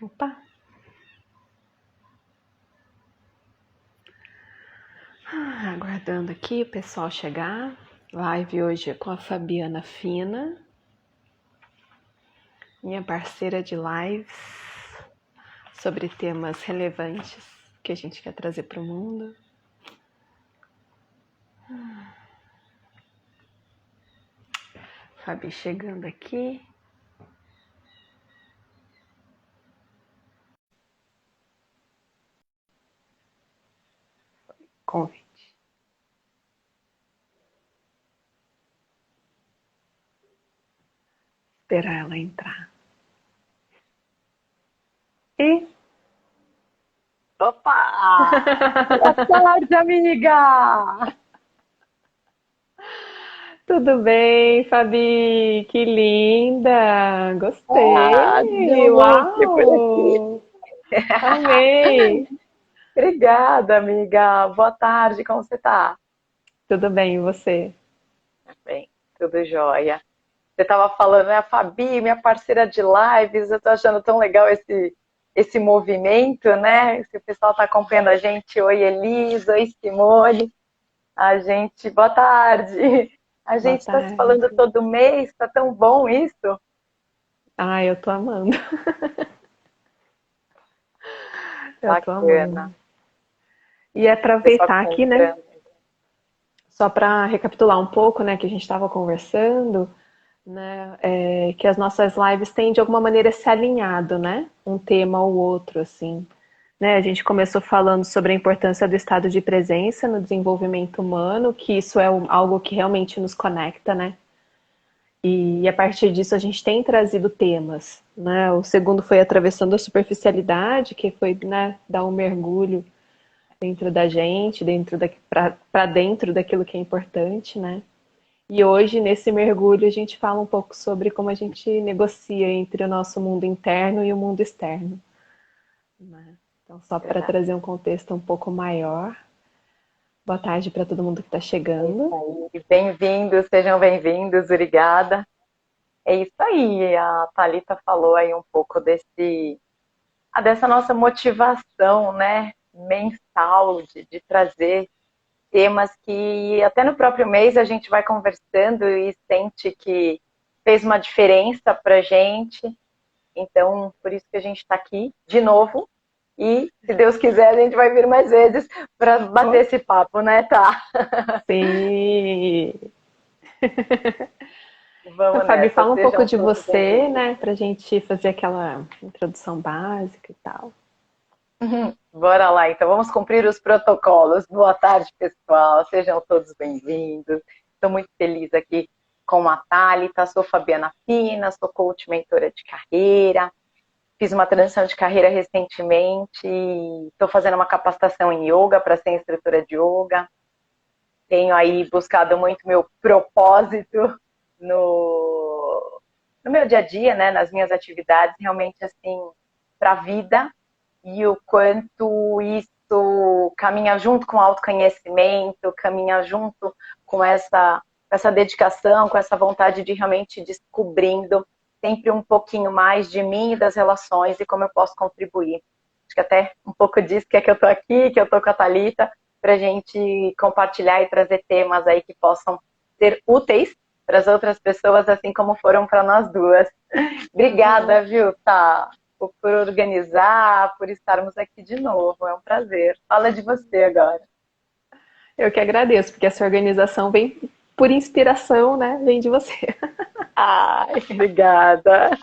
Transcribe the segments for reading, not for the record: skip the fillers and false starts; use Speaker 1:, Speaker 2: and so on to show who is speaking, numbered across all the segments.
Speaker 1: Opa! Aguardando aqui o pessoal chegar. Live hoje com a Fabiana Fina, minha parceira de lives, sobre temas relevantes que a gente quer trazer para o mundo. Fabi chegando aqui. Convite. Esperar ela entrar. E...
Speaker 2: Opa! Boa tarde, amiga!
Speaker 1: Tudo bem, Fabi? Que linda! Gostei!
Speaker 2: Deu look por aqui.
Speaker 1: Uau! Amei!
Speaker 2: Obrigada, amiga. Boa tarde, como você tá?
Speaker 1: Tudo bem, e você?
Speaker 2: Bem, tudo jóia. Você estava falando, né, a Fabi, minha parceira de lives, eu tô achando tão legal esse movimento, né? Se o pessoal está acompanhando a gente, oi Elisa, oi Simone, boa tarde. A
Speaker 1: Boa
Speaker 2: gente está se falando
Speaker 1: tarde.
Speaker 2: todo mês, tá tão bom isso?
Speaker 1: Ai, eu tô amando. Eu tô
Speaker 2: Bacana.
Speaker 1: amando. E
Speaker 2: O pessoal que
Speaker 1: aproveitar
Speaker 2: está
Speaker 1: aqui, né?
Speaker 2: entrando.
Speaker 1: Só para recapitular um pouco, né, que a gente estava conversando, né, que as nossas lives têm de alguma maneira se alinhado, né, um tema ao outro, assim. Né, a gente começou falando sobre a importância do estado de presença no desenvolvimento humano, que isso é algo que realmente nos conecta, né? E a partir disso a gente tem trazido temas, né? O segundo foi atravessando a superficialidade, que foi, né, dar um mergulho dentro da gente, para dentro daquilo que é importante, né? E hoje, nesse mergulho, a gente fala um pouco sobre como a gente negocia entre o nosso mundo interno e o mundo externo, né? Então, só para
Speaker 2: Verdade.
Speaker 1: trazer um contexto um pouco maior. Boa tarde para todo mundo que está
Speaker 2: É isso
Speaker 1: chegando.
Speaker 2: aí. Bem-vindos, sejam bem-vindos, obrigada. É isso aí, a Thalita falou aí um pouco dessa nossa motivação, né, mensal de trazer temas que até no próprio mês a gente vai conversando e sente que fez uma diferença pra gente. Então, por isso que a gente está aqui de novo. E, se Deus quiser, a gente vai vir mais vezes para bater esse papo, né, tá?
Speaker 1: Sim! Então,
Speaker 2: Vamos
Speaker 1: Fabi,
Speaker 2: nessa,
Speaker 1: fala um pouco
Speaker 2: sejam
Speaker 1: de
Speaker 2: todos
Speaker 1: você,
Speaker 2: bem-vindos.
Speaker 1: né, para a gente fazer aquela introdução básica e tal.
Speaker 2: Bora lá, então vamos cumprir os protocolos. Boa tarde, pessoal, sejam todos bem-vindos. Estou muito feliz aqui com a Thalita, sou Fabiana Fina, sou coach mentora de carreira, fiz uma transição de carreira recentemente, estou fazendo uma capacitação em yoga para ser instrutora de yoga, tenho aí buscado muito meu propósito no meu dia a dia, né, nas minhas atividades, realmente assim, para a vida, e o quanto isso caminha junto com o autoconhecimento, caminha junto com essa dedicação, com essa vontade de realmente descobrindo sempre um pouquinho mais de mim e das relações e como eu posso contribuir. Acho que até um pouco disso que é que eu tô aqui, que eu tô com a Thalita, para a gente compartilhar e trazer temas aí que possam ser úteis para as outras pessoas, assim como foram para nós duas. Obrigada, viu, Tá? Por organizar, por estarmos aqui de novo. É um prazer. Fala de você agora.
Speaker 1: Eu que agradeço, porque essa organização vem por inspiração, né? Vem de você.
Speaker 2: Ai, obrigada.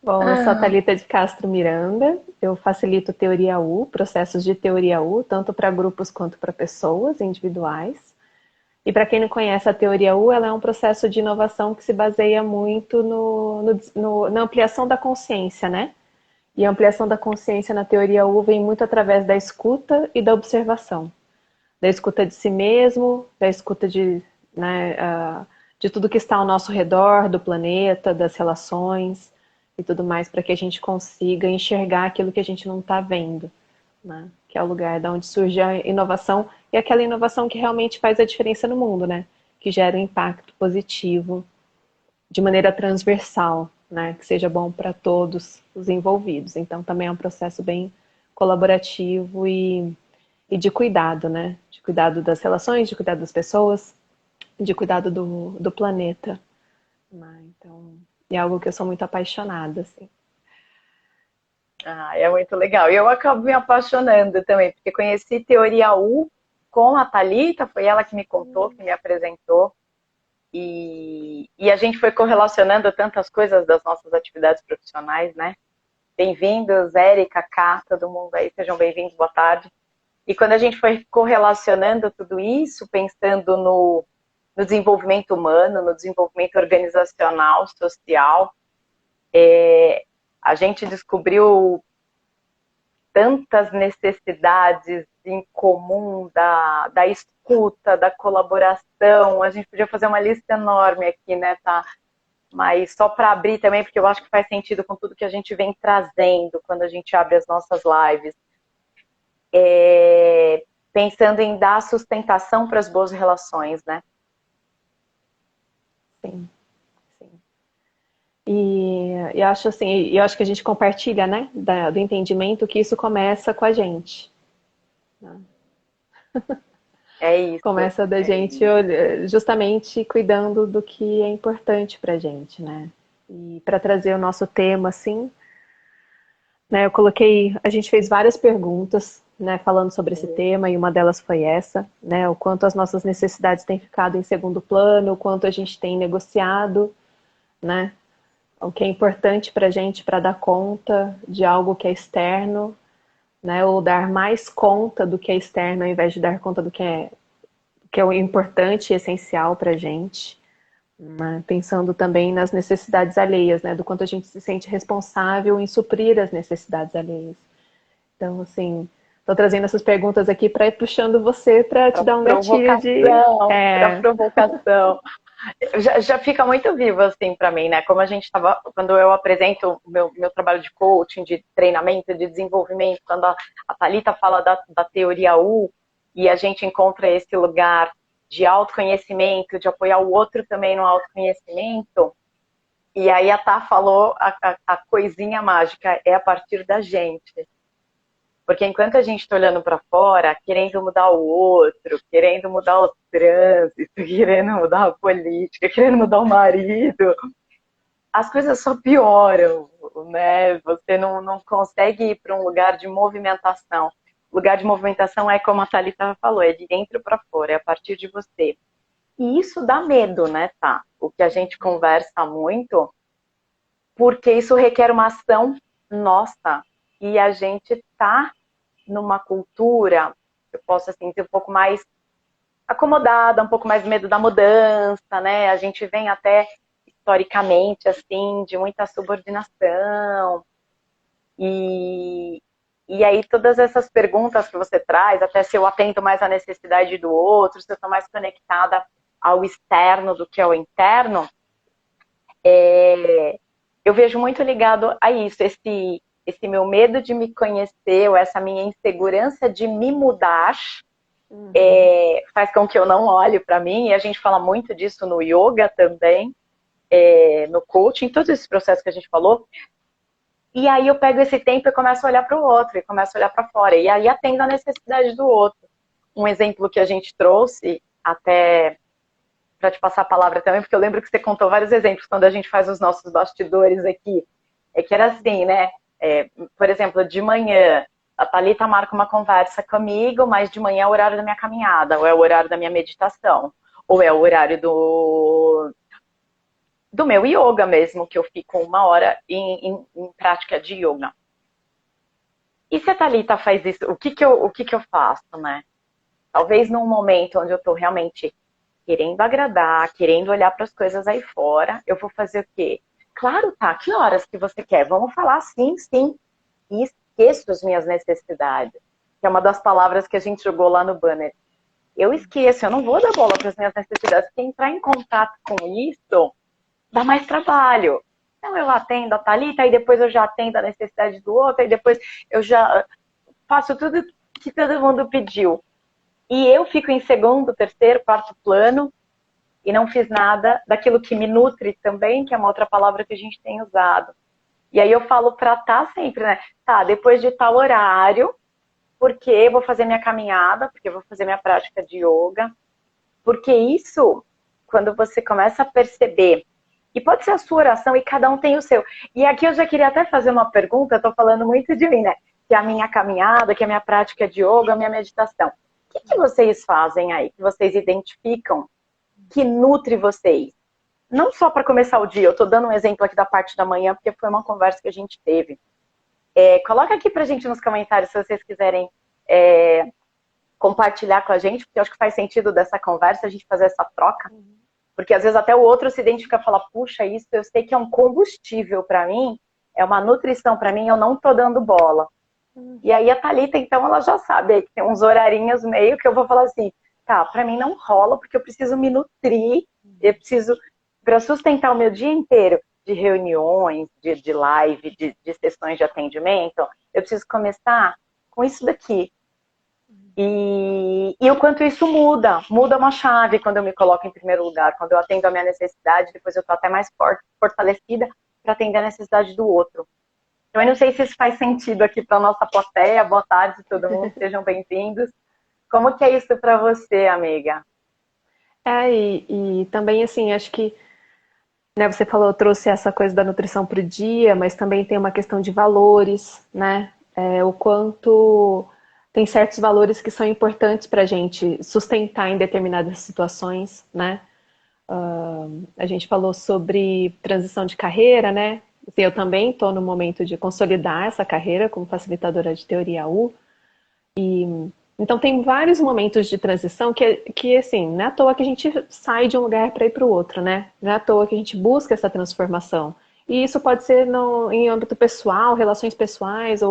Speaker 1: Bom, eu sou a Thalita de Castro Miranda, eu facilito teoria U, processos de teoria U, tanto para grupos quanto para pessoas individuais. E para quem não conhece a teoria U, ela é um processo de inovação que se baseia muito na ampliação da consciência, né? E a ampliação da consciência na teoria U vem muito através da escuta e da observação. Da escuta de si mesmo, da escuta né, de tudo que está ao nosso redor, do planeta, das relações e tudo mais, para que a gente consiga enxergar aquilo que a gente não está vendo, né? Que é o lugar de onde surge a inovação, e aquela inovação que realmente faz a diferença no mundo, né? Que gera um impacto positivo de maneira transversal, né? Que seja bom para todos os envolvidos. Então também é um processo bem colaborativo e de cuidado, né? De cuidado das relações, de cuidado das pessoas, de cuidado do planeta. Né? Então, é algo que eu sou muito apaixonada, assim.
Speaker 2: Ah, é muito legal. E eu acabo me apaixonando também, porque conheci Teoria U com a Thalita, foi ela que me contou, que me apresentou. E a gente foi correlacionando tantas coisas das nossas atividades profissionais, né? Bem-vindos, Érica, Cá, todo mundo aí, sejam bem-vindos, boa tarde. E quando a gente foi correlacionando tudo isso, pensando no desenvolvimento humano, no desenvolvimento organizacional, social, a gente descobriu tantas necessidades em comum da escuta, da colaboração. A gente podia fazer uma lista enorme aqui, né, tá? Mas só para abrir também, porque eu acho que faz sentido com tudo que a gente vem trazendo quando a gente abre as nossas lives. Pensando em dar sustentação para as boas relações, né?
Speaker 1: Sim, sim. E eu acho assim, eu acho que a gente compartilha, né, do entendimento que isso começa com a gente. Né?
Speaker 2: É isso.
Speaker 1: Começa da gente justamente cuidando do que é importante pra gente, né? E para trazer o nosso tema, assim, né, eu coloquei, a gente fez várias perguntas, né, falando sobre esse tema, e uma delas foi essa, né, o quanto as nossas necessidades têm ficado em segundo plano, o quanto a gente tem negociado, né, o que é importante para a gente para dar conta de algo que é externo, né, ou dar mais conta do que é externo ao invés de dar conta do que é o importante e essencial para a gente, né, pensando também nas necessidades alheias, né, do quanto a gente se sente responsável em suprir as necessidades alheias. Então, assim, estou trazendo essas perguntas aqui para ir puxando você para te dar um gatilho de...
Speaker 2: Para provocação. Já fica muito vivo, assim, para mim, né? Como a gente estava, quando eu apresento o meu trabalho de coaching, de treinamento, de desenvolvimento, quando a Thalita fala da teoria U, e a gente encontra esse lugar de autoconhecimento, de apoiar o outro também no autoconhecimento, e aí a Tá falou a coisinha mágica, é a partir da gente. Porque enquanto a gente está olhando para fora, querendo mudar o outro, querendo mudar o trânsito, querendo mudar a política, querendo mudar o marido, as coisas só pioram, né? Você não consegue ir para um lugar de movimentação. O lugar de movimentação é como a Thalita falou, é de dentro para fora, é a partir de você. E isso dá medo, né, tá? O que a gente conversa muito, porque isso requer uma ação nossa. E a gente tá numa cultura, eu posso assim ser um pouco mais acomodada, um pouco mais medo da mudança, né? A gente vem até historicamente assim de muita subordinação e aí todas essas perguntas que você traz, até se eu atento mais à necessidade do outro, se eu estou mais conectada ao externo do que ao interno, eu vejo muito ligado a isso, esse meu medo de me conhecer, ou essa minha insegurança de me mudar, faz com que eu não olhe para mim, e a gente fala muito disso no yoga também, no coaching, todos esses processos que a gente falou, e aí eu pego esse tempo e começo a olhar para o outro, e começo a olhar para fora, e aí atendo a necessidade do outro. Um exemplo que a gente trouxe, até para te passar a palavra também, porque eu lembro que você contou vários exemplos quando a gente faz os nossos bastidores aqui, que era assim, né? Por exemplo, de manhã, a Thalita marca uma conversa comigo, mas de manhã é o horário da minha caminhada, ou é o horário da minha meditação, ou é o horário do meu yoga mesmo, que eu fico 1 hora em prática de yoga. E se a Thalita faz isso, o que que eu faço, né? Talvez num momento onde eu estou realmente querendo agradar, querendo olhar para as coisas aí fora, eu vou fazer o quê? Claro, tá, que horas que você quer? Vamos falar sim, sim. E esqueço as minhas necessidades, que é uma das palavras que a gente jogou lá no banner. Eu esqueço, eu não vou dar bola para as minhas necessidades, porque entrar em contato com isso dá mais trabalho. Então eu atendo a Thalita, aí depois eu já atendo a necessidade do outro, aí depois eu já faço tudo que todo mundo pediu. E eu fico em segundo, terceiro, quarto plano e não fiz nada daquilo que me nutre também, que é uma outra palavra que a gente tem usado. E aí eu falo para tá sempre, né? Tá, depois de tal horário, porque eu vou fazer minha caminhada, porque eu vou fazer minha prática de yoga. Porque isso, quando você começa a perceber, e pode ser a sua oração e cada um tem o seu. E aqui eu já queria até fazer uma pergunta, eu tô falando muito de mim, né? Que é a minha caminhada, que é a minha prática de yoga, a minha meditação. O que vocês fazem aí, que vocês identificam que nutre vocês? Não só para começar o dia, eu tô dando um exemplo aqui da parte da manhã, porque foi uma conversa que a gente teve. Coloca aqui pra gente nos comentários se vocês quiserem compartilhar com a gente, porque eu acho que faz sentido dessa conversa a gente fazer essa troca. Porque às vezes até o outro se identifica e fala, puxa, isso eu sei que é um combustível para mim, é uma nutrição para mim, eu não tô dando bola. E aí a Thalita, então, ela já sabe, que tem uns horarinhos meio que eu vou falar assim, tá, para mim não rola, porque eu preciso me nutrir, eu preciso, para sustentar o meu dia inteiro de reuniões, de live, de sessões de atendimento, eu preciso começar com isso daqui. E o quanto isso muda uma chave quando eu me coloco em primeiro lugar, quando eu atendo a minha necessidade, depois eu estou até mais fortalecida para atender a necessidade do outro. Então eu não sei se isso faz sentido aqui para a nossa plateia. Boa tarde todo mundo, sejam bem-vindos. Como que é isso para você, amiga?
Speaker 1: E também assim, acho que, né, você falou, trouxe essa coisa da nutrição para o dia, mas também tem uma questão de valores, né? O quanto tem certos valores que são importantes para a gente sustentar em determinadas situações, né? A gente falou sobre transição de carreira, né? Assim, eu também estou no momento de consolidar essa carreira como facilitadora de teoria U. Então tem vários momentos de transição que assim, não é à toa que a gente sai de um lugar para ir para o outro, né? Não é à toa que a gente busca essa transformação. E isso pode ser em âmbito pessoal, relações pessoais,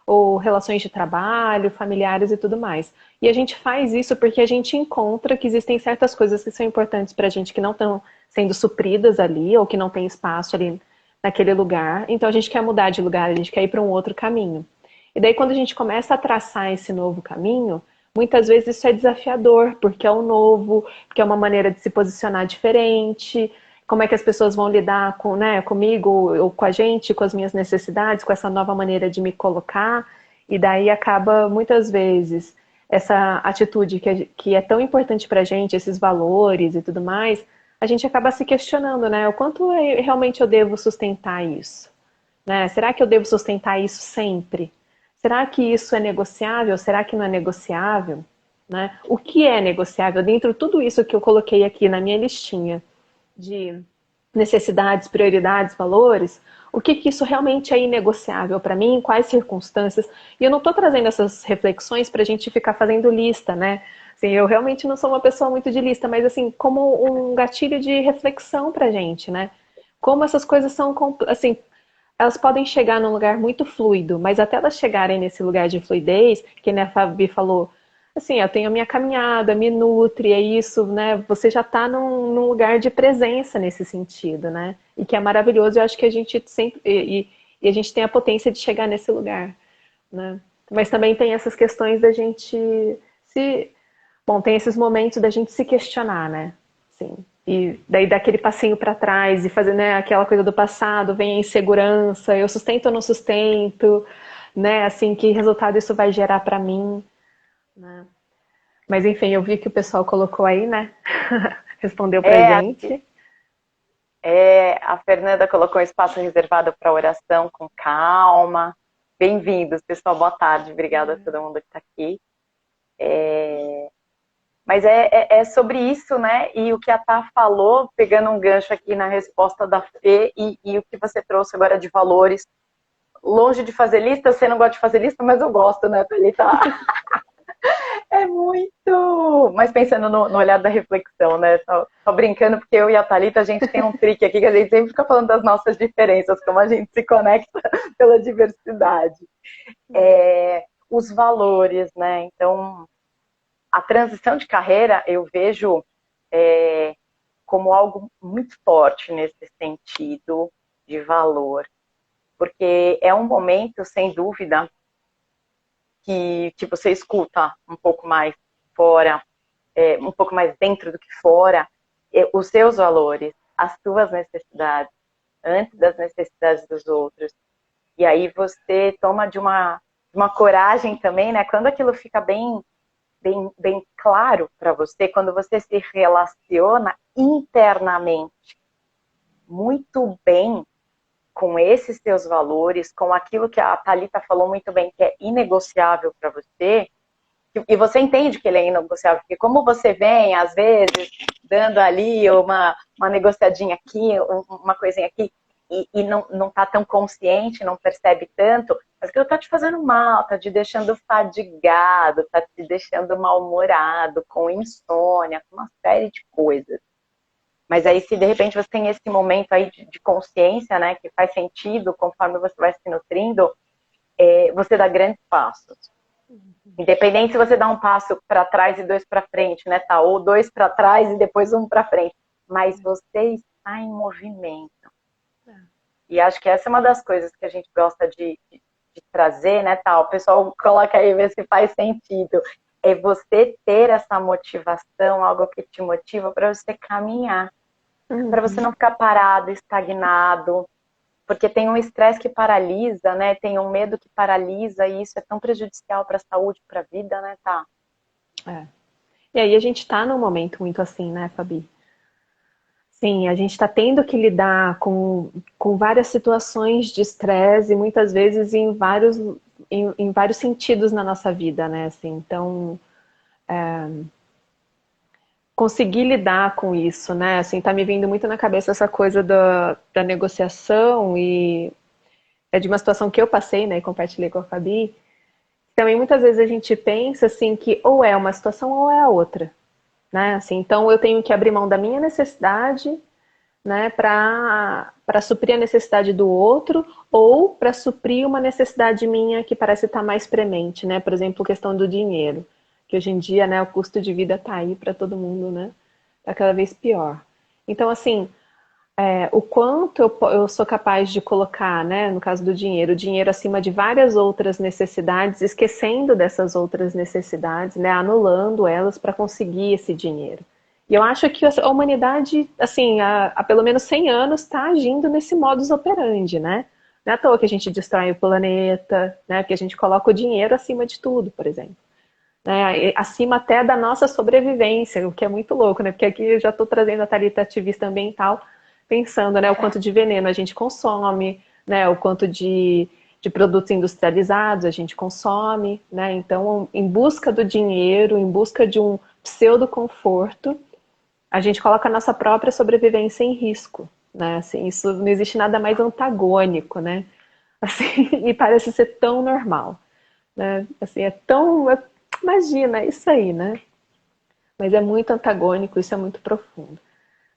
Speaker 1: ou relações de trabalho, familiares e tudo mais. E a gente faz isso porque a gente encontra que existem certas coisas que são importantes para a gente que não estão sendo supridas ali, ou que não tem espaço ali naquele lugar. Então a gente quer mudar de lugar, a gente quer ir para um outro caminho. E daí quando a gente começa a traçar esse novo caminho, muitas vezes isso é desafiador, porque é o novo, porque é uma maneira de se posicionar diferente, como é que as pessoas vão lidar com, né, comigo ou com a gente, com as minhas necessidades, com essa nova maneira de me colocar, e daí acaba muitas vezes essa atitude que é tão importante pra gente, esses valores e tudo mais, a gente acaba se questionando, né, o quanto realmente eu devo sustentar isso, né? Será que eu devo sustentar isso sempre? Será que isso é negociável? Será que não é negociável? Né? O que é negociável? Dentro de tudo isso que eu coloquei aqui na minha listinha de necessidades, prioridades, valores, o que isso realmente é inegociável para mim, em quais circunstâncias? E eu não estou trazendo essas reflexões para a gente ficar fazendo lista, né? Assim, eu realmente não sou uma pessoa muito de lista, mas assim, como um gatilho de reflexão para a gente, né? Como essas coisas são, assim, elas podem chegar num lugar muito fluido, mas até elas chegarem nesse lugar de fluidez, que né, a Fabi falou, assim, eu tenho a minha caminhada, me nutre, é isso, né? Você já está num lugar de presença nesse sentido, né? E que é maravilhoso, eu acho que a gente sempre. E a gente tem a potência de chegar nesse lugar, né? Mas também tem essas questões da gente se. Bom, tem esses momentos da gente se questionar, né? Sim. E daí dar aquele passinho para trás e fazer, né, aquela coisa do passado, vem a insegurança, eu sustento ou não sustento, né? Assim, que resultado isso vai gerar para mim, né? Mas enfim, eu vi que o pessoal colocou aí, né? Respondeu pra gente.
Speaker 2: A Fernanda colocou um espaço reservado para oração com calma. Bem-vindos, pessoal. Boa tarde. Obrigada a todo mundo que está aqui. Mas é sobre isso, né? E o que a Tá falou, pegando um gancho aqui na resposta da Fê, e o que você trouxe agora de valores. Longe de fazer lista, você não gosta de fazer lista, mas eu gosto, né, Thalita? É muito! Mas pensando no olhar da reflexão, né? Só brincando, porque eu e a Thalita, a gente tem um trick aqui que a gente sempre fica falando das nossas diferenças, como a gente se conecta pela diversidade. Os valores, né? Então, a transição de carreira eu vejo como algo muito forte nesse sentido de valor, porque é um momento, sem dúvida, que você escuta um pouco mais fora, um pouco mais dentro do que fora, os seus valores, as suas necessidades, antes das necessidades dos outros. E aí você toma de uma coragem também, né? Quando aquilo fica bem claro para você, quando você se relaciona internamente muito bem com esses seus valores, com aquilo que a Thalita falou muito bem, que é inegociável para você, e você entende que ele é inegociável, porque como você vem, às vezes, dando ali uma negociadinha aqui, uma coisinha aqui, e não tá tão consciente, não percebe tanto, mas aquilo tá te fazendo mal, tá te deixando fadigado, tá te deixando mal-humorado, com insônia, com uma série de coisas. Mas aí, se de repente você tem esse momento aí de consciência, né, que faz sentido conforme você vai se nutrindo, você dá grandes passos. Independente se você dá um passo para trás e dois para frente, né, tá? Ou dois para trás e depois um para frente. Mas você está em movimento. E acho que essa é uma das coisas que a gente gosta de trazer, né, tá? O pessoal coloca aí, ver se faz sentido. É você ter essa motivação, algo que te motiva para você caminhar. Para você não ficar parado, estagnado, porque tem um estresse que paralisa, né? Tem um medo que paralisa e isso é tão prejudicial para a saúde, para a vida, né, tá?
Speaker 1: E aí a gente está num momento muito assim, né, Fabi? Sim, a gente está tendo que lidar com várias situações de estresse e muitas vezes em vários sentidos na nossa vida, né? Assim, então, conseguir lidar com isso, né? Assim, tá me vindo muito na cabeça essa coisa da negociação e é de uma situação que eu passei, né? E compartilhei com a Fabi. Também muitas vezes a gente pensa assim que ou é uma situação ou é a outra, né? Assim, então eu tenho que abrir mão da minha necessidade, né, para suprir a necessidade do outro ou para suprir uma necessidade minha que parece estar mais premente, né? Por exemplo, questão do dinheiro, que hoje em dia, né, o custo de vida está aí para todo mundo, né? Tá cada vez pior. Então, assim, o quanto eu sou capaz de colocar, né, no caso do dinheiro, o dinheiro acima de várias outras necessidades, esquecendo dessas outras necessidades, né, anulando elas para conseguir esse dinheiro. E eu acho que a humanidade, assim, há pelo menos 100 anos está agindo nesse modus operandi, né? Não é à toa que a gente destrói o planeta, né, que a gente coloca o dinheiro acima de tudo, por exemplo. Né, acima até da nossa sobrevivência, o que é muito louco, né? Porque aqui eu já estou trazendo a Thalita ativista ambiental, pensando, né, o quanto de veneno a gente consome, né, o quanto de produtos industrializados a gente consome, né? Então, em busca do dinheiro, em busca de um pseudo conforto, a gente coloca a nossa própria sobrevivência em risco, né? Assim, isso não existe nada mais antagônico, né? Assim, e parece ser tão normal, né? Assim, é tão, imagina, é isso aí, né? Mas é muito antagônico, isso é muito profundo.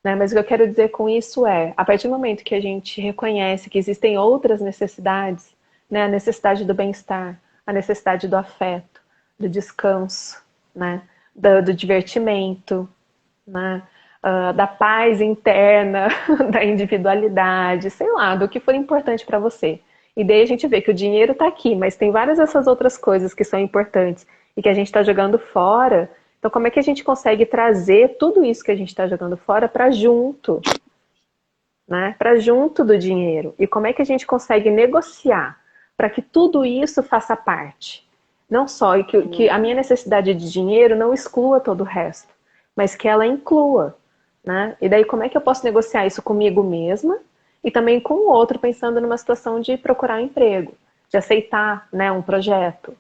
Speaker 1: Né? Mas o que eu quero dizer com isso é, a partir do momento que a gente reconhece que existem outras necessidades, né? A necessidade do bem-estar, a necessidade do afeto, do descanso, né? Do divertimento, né? Da paz interna, da individualidade, sei lá, do que for importante para você. E daí a gente vê que o dinheiro está aqui, mas tem várias dessas outras coisas que são importantes e que a gente está jogando fora. Então, como é que a gente consegue trazer tudo isso que a gente está jogando fora para junto, né? Para junto do dinheiro? E como é que a gente consegue negociar para que tudo isso faça parte? Não só e que a minha necessidade de dinheiro não exclua todo o resto, mas que ela inclua, né? E daí como é que eu posso negociar isso comigo mesma e também com o outro, pensando numa situação de procurar um emprego, de aceitar, né, um projeto,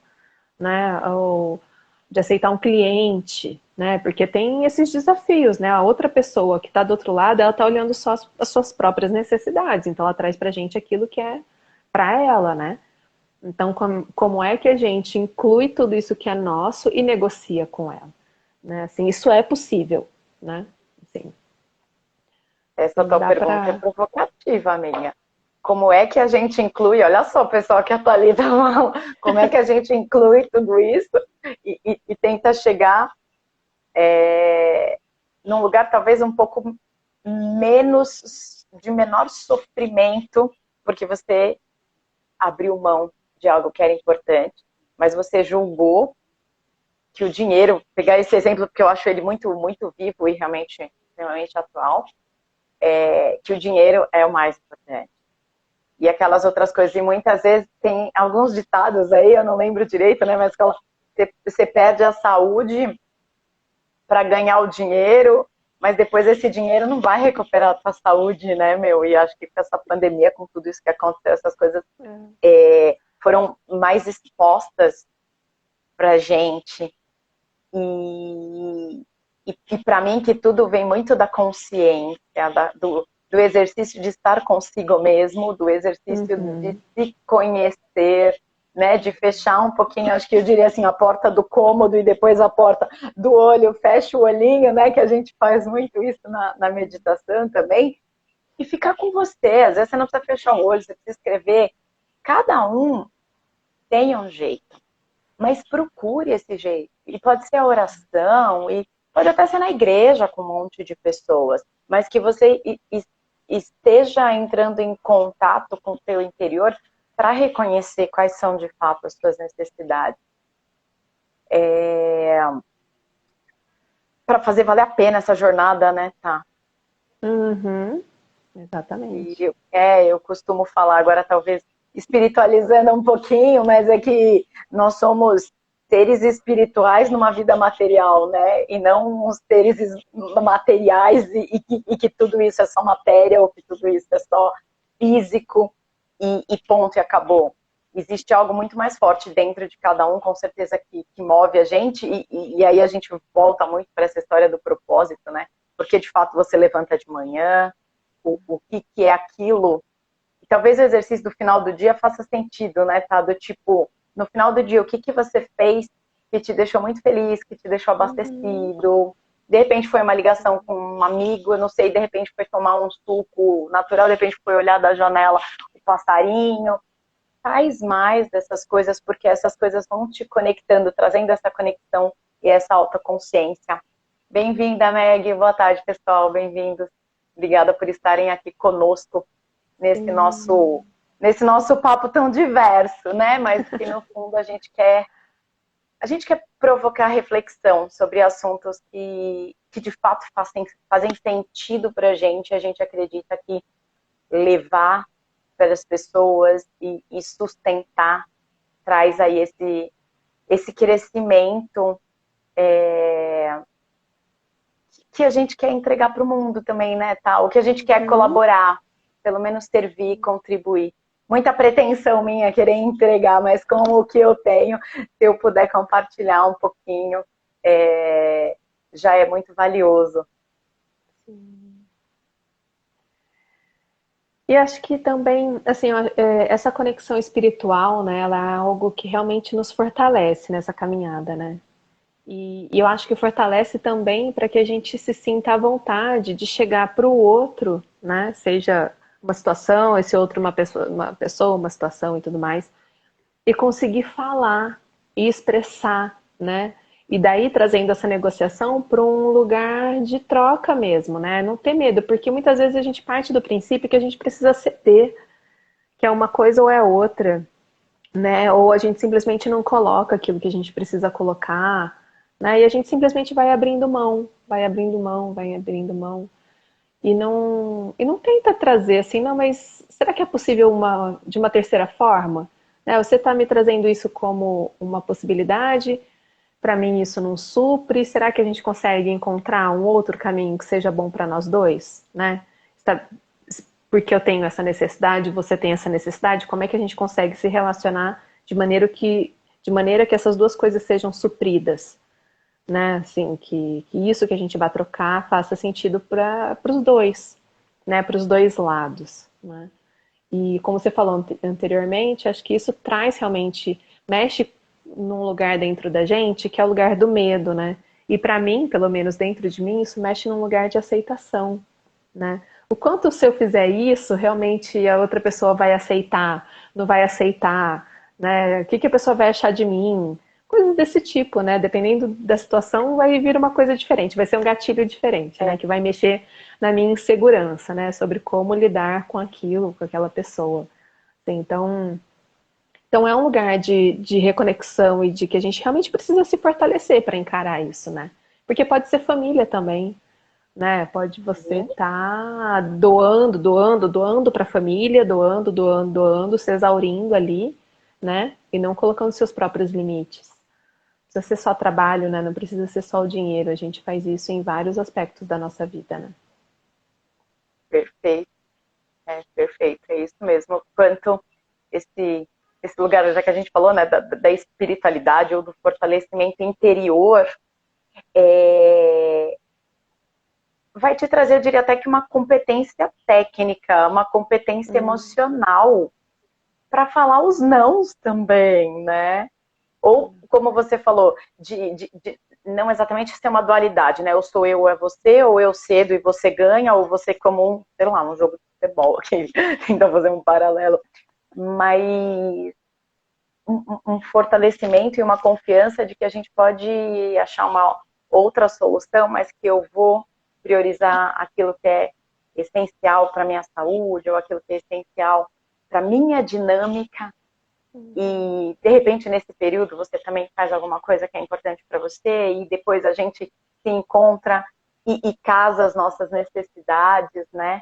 Speaker 1: né, ou de aceitar um cliente, né, porque tem esses desafios, né, a outra pessoa que está do outro lado, ela está olhando só as suas próprias necessidades, então ela traz para a gente aquilo que é para ela, né, Então, como é que a gente inclui tudo isso que é nosso e negocia com ela? Né? Assim, isso é possível, né? Assim,
Speaker 2: Essa
Speaker 1: assim,
Speaker 2: tua
Speaker 1: dá
Speaker 2: pergunta é
Speaker 1: para...
Speaker 2: provocativa, minha. Como é que a gente inclui, olha só, pessoal, que a Thalita falou, como é que a gente inclui tudo isso e tenta chegar num lugar talvez um pouco menos, de menor sofrimento, porque você abriu mão de algo que era importante, mas você julgou que o dinheiro, pegar esse exemplo porque eu acho ele muito, muito vivo e realmente extremamente atual, que o dinheiro é o mais importante. E aquelas outras coisas, e muitas vezes tem alguns ditados aí, eu não lembro direito, né, mas você perde a saúde para ganhar o dinheiro, mas depois esse dinheiro não vai recuperar a tua saúde, né, meu? E acho que com essa pandemia, com tudo isso que aconteceu, essas coisas foram mais expostas pra gente. E para mim que tudo vem muito da consciência, do exercício de estar consigo mesmo, do exercício de
Speaker 1: Uhum.
Speaker 2: se conhecer, né, de fechar um pouquinho, acho que eu diria assim, a porta do cômodo e depois a porta do olho, fecha o olhinho, né, que a gente faz muito isso na meditação também, e ficar com você. Às vezes você não precisa fechar o olho, você precisa escrever. Cada um tem um jeito, mas procure esse jeito. E pode ser a oração, e pode até ser na igreja com um monte de pessoas, mas que você esteja entrando em contato com o teu interior para reconhecer quais são de fato as suas necessidades. Para fazer valer a pena essa jornada, né, tá?
Speaker 1: Uhum.
Speaker 2: E
Speaker 1: Exatamente.
Speaker 2: eu costumo falar, agora talvez espiritualizando um pouquinho, mas é que nós somos seres espirituais numa vida material, né? E não uns seres materiais e que tudo isso é só matéria ou que tudo isso é só físico e ponto e acabou. Existe algo muito mais forte dentro de cada um, com certeza, que move a gente, e aí a gente volta muito para essa história do propósito, né? Porque de fato você levanta de manhã, o que é aquilo. E talvez o exercício do final do dia faça sentido, né, tá? Do tipo, no final do dia, o que você fez que te deixou muito feliz, que te deixou
Speaker 1: Uhum.
Speaker 2: abastecido. De repente foi uma ligação com um amigo, eu não sei, de repente foi tomar um suco natural, de repente foi olhar da janela o passarinho. Faz mais dessas coisas, porque essas coisas vão te conectando, trazendo essa conexão e essa autoconsciência. Bem-vinda, Meg. Boa tarde, pessoal. Bem-vindos. Obrigada por estarem aqui conosco
Speaker 1: Sim.
Speaker 2: nesse nosso papo tão diverso, né? Mas que no fundo a gente quer provocar reflexão sobre assuntos que de fato fazem sentido para a gente acredita que levar para as pessoas e sustentar traz aí esse crescimento que a gente quer entregar para o mundo também, né, tá? O que a gente quer
Speaker 1: Uhum.
Speaker 2: colaborar, pelo menos servir, contribuir. Muita pretensão minha querer entregar, mas com o que eu tenho, se eu puder compartilhar um pouquinho, já é muito valioso.
Speaker 1: Sim. E acho que também, assim, essa conexão espiritual, né, ela é algo que realmente nos fortalece nessa caminhada, né? E eu acho que fortalece também para que a gente se sinta à vontade de chegar para o outro, né? Seja uma situação, esse outro uma situação e tudo mais, e conseguir falar e expressar, né? E daí trazendo essa negociação para um lugar de troca mesmo, né? Não ter medo, porque muitas vezes a gente parte do princípio que a gente precisa ceder, que é uma coisa ou é outra, né? Ou a gente simplesmente não coloca aquilo que a gente precisa colocar, né? E a gente simplesmente vai abrindo mão, vai abrindo mão, vai abrindo mão. E não tenta trazer assim, não, mas será que é possível de uma terceira forma? Né, você está me trazendo isso como uma possibilidade, para mim isso não supre, será que a gente consegue encontrar um outro caminho que seja bom para nós dois? Né? Porque eu tenho essa necessidade, você tem essa necessidade, como é que a gente consegue se relacionar de maneira que essas duas coisas sejam supridas? Né? Assim, que isso que a gente vai trocar faça sentido para os dois, né? Para os dois lados, né? E como você falou anteriormente, acho que isso traz realmente, mexe num lugar dentro da gente que é o lugar do medo, né? E para mim, pelo menos dentro de mim, isso mexe num lugar de aceitação, né? O quanto se eu fizer isso, realmente a outra pessoa vai aceitar, não vai aceitar, né? O que a pessoa vai achar de mim? Coisas desse tipo, né? Dependendo da situação, vai vir uma coisa diferente, vai ser um gatilho diferente, né?
Speaker 2: É,
Speaker 1: Que vai mexer na minha insegurança, né? Sobre como lidar com aquilo, com aquela pessoa. Então é um lugar de reconexão e de que a gente realmente precisa se fortalecer para encarar isso, né? Porque pode ser família também, né? Pode você
Speaker 2: sim,
Speaker 1: estar doando para a família, doando, se exaurindo ali, né? E não colocando seus próprios limites. Não precisa ser só trabalho, né? Não precisa ser só o dinheiro. A gente faz isso em vários aspectos da nossa vida, né?
Speaker 2: perfeito. Perfeito, é isso mesmo. Quanto esse lugar, já que a gente falou, né, da espiritualidade ou do fortalecimento interior, é, vai te trazer, eu diria até que uma competência técnica, uma competência
Speaker 1: Hum,
Speaker 2: emocional para falar os nãos também, né? Ou, como você falou, não exatamente ser uma dualidade, né? Ou sou eu ou é você, ou eu cedo e você ganha, ou você como um, sei lá, um jogo de futebol, aqui, tenta fazer um paralelo. Mas um fortalecimento e uma confiança de que a gente pode achar uma outra solução, mas que eu vou priorizar aquilo que é essencial para a minha saúde, ou aquilo que é essencial para a minha dinâmica. E, de repente, nesse período, você também faz alguma coisa que é importante para você, e depois a gente se encontra e casa as nossas necessidades, né?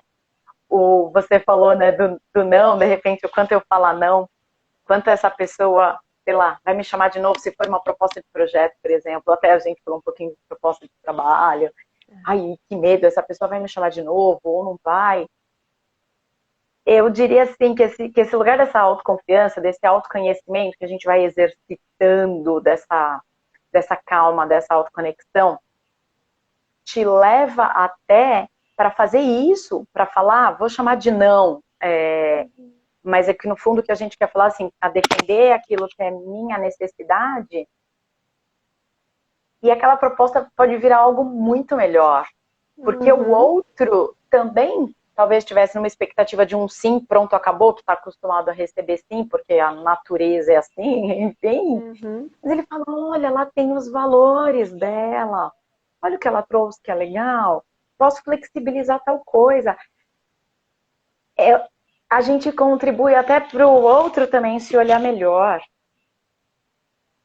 Speaker 2: O, você falou, né, do não, de repente, o quanto eu falar não, quanto essa pessoa, sei lá, vai me chamar de novo se for uma proposta de projeto, por exemplo, até a gente falou um pouquinho de proposta de trabalho, ai, que medo, essa pessoa vai me chamar de novo ou não vai. Eu diria assim que esse lugar dessa autoconfiança, desse autoconhecimento que a gente vai exercitando, dessa calma, dessa autoconexão, te leva até para fazer isso, para falar, vou chamar de não, mas é que no fundo o que a gente quer falar assim, a defender aquilo que é minha necessidade, e aquela proposta pode virar algo muito melhor. Porque o
Speaker 1: uhum,
Speaker 2: outro também talvez tivesse numa expectativa de um sim, pronto, acabou, que está acostumado a receber sim, porque a natureza é assim, enfim.
Speaker 1: uhum.
Speaker 2: Mas ele fala, olha, lá tem os valores dela. Olha o que ela trouxe, que é legal. Posso flexibilizar tal coisa. É, a gente contribui até para o outro também se olhar melhor.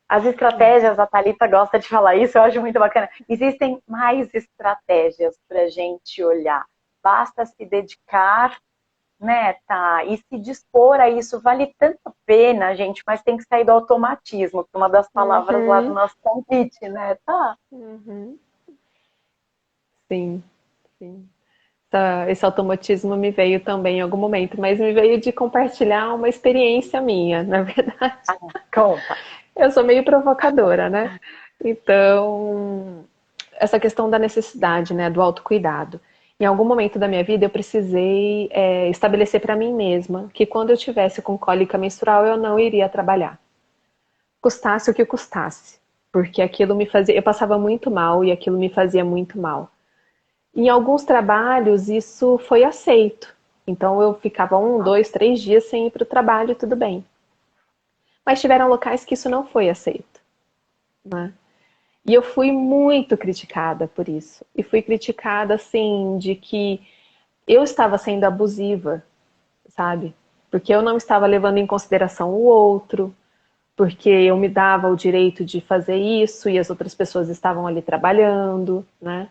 Speaker 2: As estratégias, a Thalita gosta de falar isso, eu acho muito bacana. Existem mais estratégias para a gente olhar. Basta se dedicar, né, tá? E se dispor a isso. Vale tanto a pena, gente, mas tem que sair do automatismo, que é uma das palavras lá do
Speaker 1: Uhum,
Speaker 2: nosso convite, né? Tá?
Speaker 1: uhum. Sim, sim. Esse automatismo me veio também em algum momento, mas me veio de compartilhar uma experiência minha, na verdade.
Speaker 2: Conta.
Speaker 1: Eu sou meio provocadora, né? Então, essa questão da necessidade, né, do autocuidado. Em algum momento da minha vida, eu precisei estabelecer para mim mesma que quando eu tivesse com cólica menstrual, eu não iria trabalhar, custasse o que custasse, porque aquilo me fazia, eu passava muito mal e aquilo me fazia muito mal. Em alguns trabalhos isso foi aceito. Então eu ficava 1, 2, 3 dias sem ir para o trabalho e tudo bem. Mas tiveram locais que isso não foi aceito, né? E eu fui muito criticada por isso. E fui criticada assim de que eu estava sendo abusiva, sabe? Porque eu não estava levando em consideração o outro, porque eu me dava o direito de fazer isso e as outras pessoas estavam ali trabalhando, né?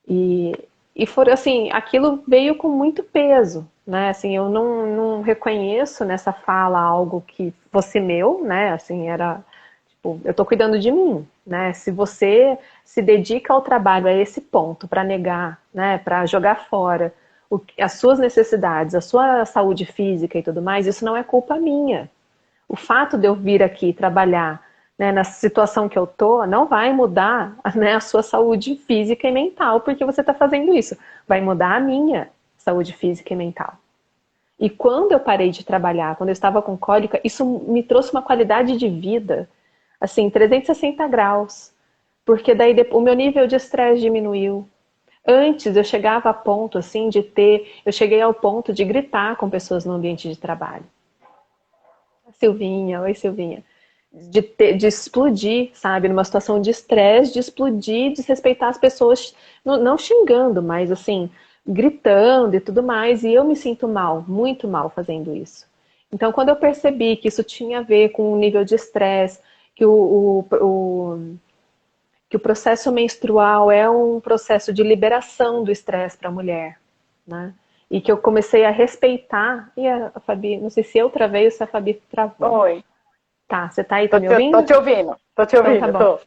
Speaker 1: E, e for assim, aquilo veio com muito peso, né? Assim, eu não reconheço nessa fala algo que fosse meu, né? Assim, era tipo, eu tô cuidando de mim, né? Se você se dedica ao trabalho a esse ponto para negar, né? Para jogar fora as suas necessidades, a sua saúde física e tudo mais, isso não é culpa minha. O fato de eu vir aqui trabalhar, né, na situação que eu tô, não vai mudar, né, a sua saúde física e mental porque você está fazendo isso. Vai mudar a minha saúde física e mental. E quando eu parei de trabalhar, quando eu estava com cólica, isso me trouxe uma qualidade de vida, assim, 360 graus. Porque daí o meu nível de estresse diminuiu. Antes eu chegava a ponto, assim, eu cheguei ao ponto de gritar com pessoas no ambiente de trabalho. Silvinha, oi Silvinha. De explodir, sabe? Numa situação de estresse, de explodir, desrespeitar as pessoas, não xingando, mas assim, gritando e tudo mais. E eu me sinto mal, muito mal fazendo isso. Então, quando eu percebi que isso tinha a ver com o nível de estresse, que que o processo menstrual é um processo de liberação do estresse para a mulher, né? E que eu comecei a respeitar. E a Fabi, não sei se eu travei ou se a Fabi travou.
Speaker 2: Oi.
Speaker 1: Tá, você tá aí, tá
Speaker 2: Tô
Speaker 1: me
Speaker 2: te, tô
Speaker 1: ouvindo?
Speaker 2: te ouvindo. Tô te
Speaker 1: Então tá
Speaker 2: ouvindo,
Speaker 1: bom.
Speaker 2: tô.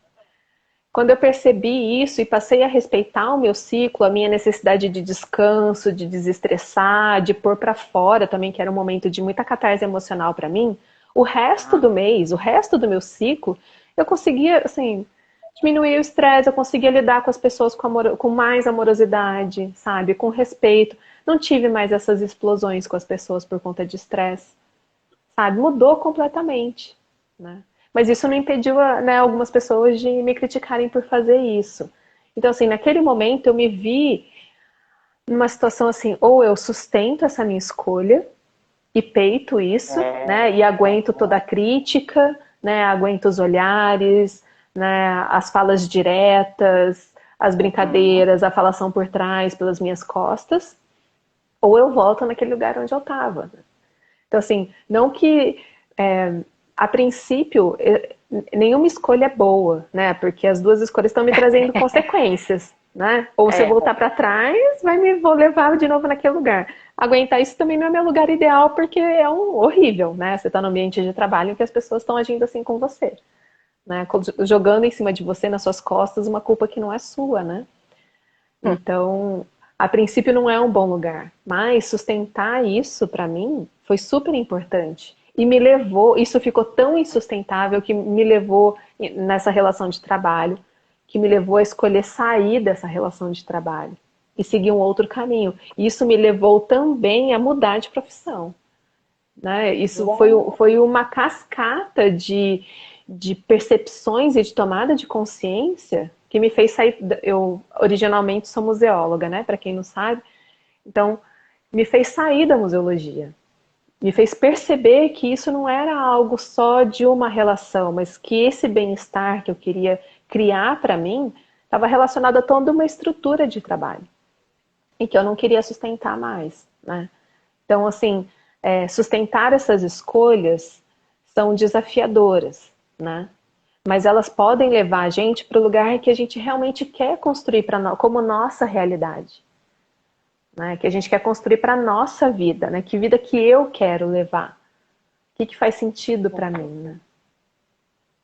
Speaker 1: Quando eu percebi isso e passei a respeitar o meu ciclo, a minha necessidade de descanso, de desestressar, de pôr para fora também, que era um momento de muita catarse emocional para mim, o resto do mês, o resto do meu ciclo, eu conseguia, assim, diminuir o estresse, eu conseguia lidar com as pessoas com mais amorosidade, sabe, com respeito. Não tive mais essas explosões com as pessoas por conta de estresse, sabe, mudou completamente, né? Mas isso não impediu, né, algumas pessoas de me criticarem por fazer isso. Então, assim, naquele momento eu me vi numa situação assim, ou eu sustento essa minha escolha e peito isso, né, e aguento toda a crítica, né, aguento os olhares, né, as falas diretas, as brincadeiras, a falação por trás, pelas minhas costas, ou eu volto naquele lugar onde eu estava. Então, assim, não que a princípio nenhuma escolha é boa, né? Porque as duas escolhas estão me trazendo consequências, né? Ou se eu
Speaker 2: É,
Speaker 1: voltar para trás, vou levar de novo naquele lugar. Aguentar isso também não é meu lugar ideal, porque é horrível, né? Você está no ambiente de trabalho em que as pessoas estão agindo assim com você, né? Jogando em cima de você, nas suas costas, uma culpa que não é sua, né? Então, a princípio não é um bom lugar, mas sustentar isso para mim foi super importante. E me levou, isso ficou tão insustentável que me levou nessa relação de trabalho, que me levou a escolher sair dessa relação de trabalho e seguir um outro caminho. E isso me levou também a mudar de profissão, né? Isso foi uma cascata de percepções e de tomada de consciência que me fez sair. Eu originalmente sou museóloga, né? Para quem não sabe. Então, me fez sair da museologia. Me fez perceber que isso não era algo só de uma relação, mas que esse bem-estar que eu queria criar para mim estava relacionado a toda uma estrutura de trabalho e que eu não queria sustentar mais, né? Então, assim, sustentar essas escolhas são desafiadoras, né? Mas elas podem levar a gente para o lugar que a gente realmente quer construir como nossa realidade, né? Que a gente quer construir para nossa vida, né? Que vida que eu quero levar? O que faz sentido para mim, né?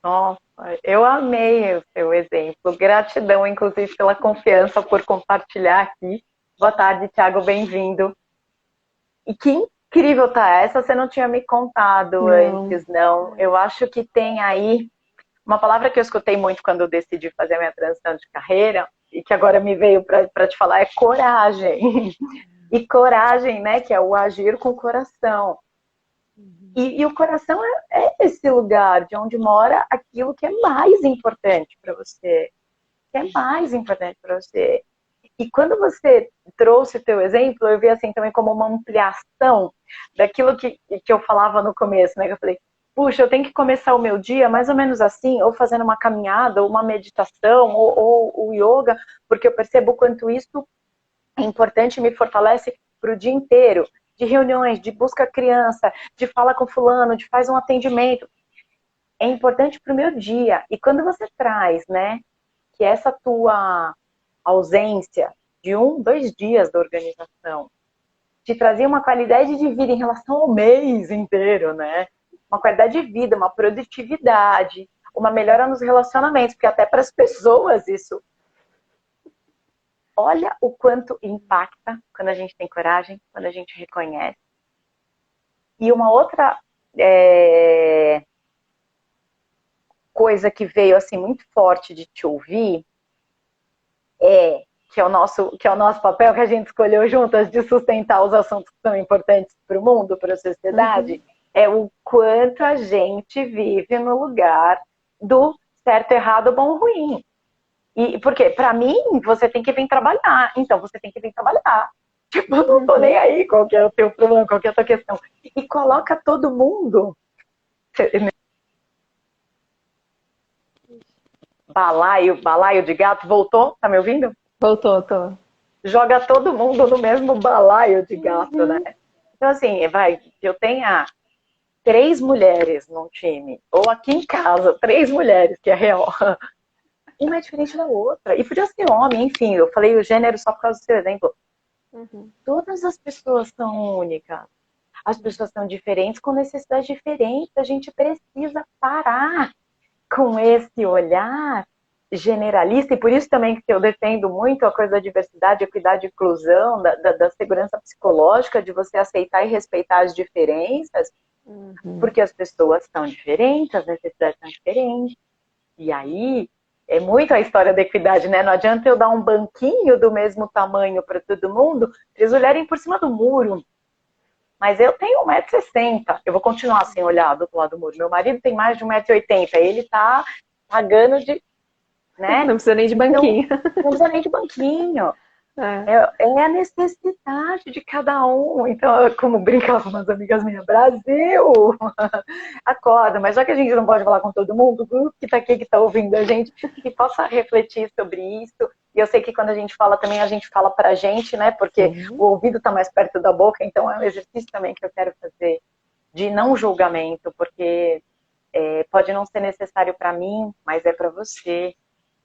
Speaker 2: Nossa, eu amei o seu exemplo. Gratidão, inclusive, pela confiança por compartilhar aqui. Boa tarde, Thiago, bem-vindo. E que incrível tá essa, você não tinha me contado
Speaker 1: Não.
Speaker 2: antes, não. Eu acho que tem aí uma palavra que eu escutei muito quando eu decidi fazer a minha transição de carreira e que agora me veio para te falar é coragem. E coragem, né, que é o agir com o coração. E o coração é esse lugar de onde mora aquilo que é mais importante para você. Que é mais importante para você. E quando você trouxe o teu exemplo, eu vi assim também como uma ampliação daquilo que eu falava no começo, né? Que eu falei, puxa, eu tenho que começar o meu dia mais ou menos assim, ou fazendo uma caminhada, ou uma meditação, ou o yoga, porque eu percebo o quanto isso é importante e me fortalece para o dia inteiro. De reuniões, de busca criança, de fala com fulano, de faz um atendimento. É importante para o meu dia. E quando você traz, né, que essa tua ausência de 1, 2 dias da organização te trazia uma qualidade de vida em relação ao mês inteiro, né? Uma qualidade de vida, uma produtividade, uma melhora nos relacionamentos, porque até para as pessoas isso. Olha o quanto impacta quando a gente tem coragem, quando a gente reconhece. E uma outra coisa que veio assim muito forte de te ouvir é que é o nosso papel que a gente escolheu juntas de sustentar os assuntos que são importantes para o mundo, para a sociedade, é o quanto a gente vive no lugar do certo, errado, bom, ruim. E porque para mim você tem que vir trabalhar, então você tem que vir trabalhar. Tipo, eu não tô nem aí qual que é o teu problema, qual que é a tua questão. E coloca todo mundo. Balaio de gato, voltou? Tá me ouvindo?
Speaker 1: Voltou, tô.
Speaker 2: Joga todo mundo no mesmo balaio de gato, né? Então, assim, vai, que eu tenha 3 mulheres num time, ou aqui em casa, 3 mulheres, que é real. Uma é diferente da outra. E podia ser homem, enfim, eu falei o gênero só por causa do seu exemplo. Todas as pessoas são únicas. As pessoas são diferentes, com necessidades diferentes. A gente precisa parar com esse olhar generalista, e por isso também que eu defendo muito a coisa da diversidade, equidade e inclusão, da segurança psicológica, de você aceitar e respeitar as diferenças, porque as pessoas são diferentes, as necessidades são diferentes. E aí, é muito a história da equidade, né? Não adianta eu dar um banquinho do mesmo tamanho para todo mundo, eles olharem por cima do muro. Mas eu tenho 1,60 m, eu vou continuar assim, olhar do outro lado do muro. Meu marido tem mais de 1,80 m, ele tá pagando de, né?
Speaker 1: Não precisa nem de banquinho.
Speaker 2: Então, não precisa nem de banquinho. É a necessidade de cada um. Então, como brincavam umas amigas minhas, Brasil, acorda. Mas já que a gente não pode falar com todo mundo, o grupo que está aqui, que está ouvindo a gente, que possa refletir sobre isso. E eu sei que quando a gente fala também, a gente fala pra gente, né? Porque o ouvido está mais perto da boca, então é um exercício também que eu quero fazer de não julgamento, porque pode não ser necessário para mim, mas é para você.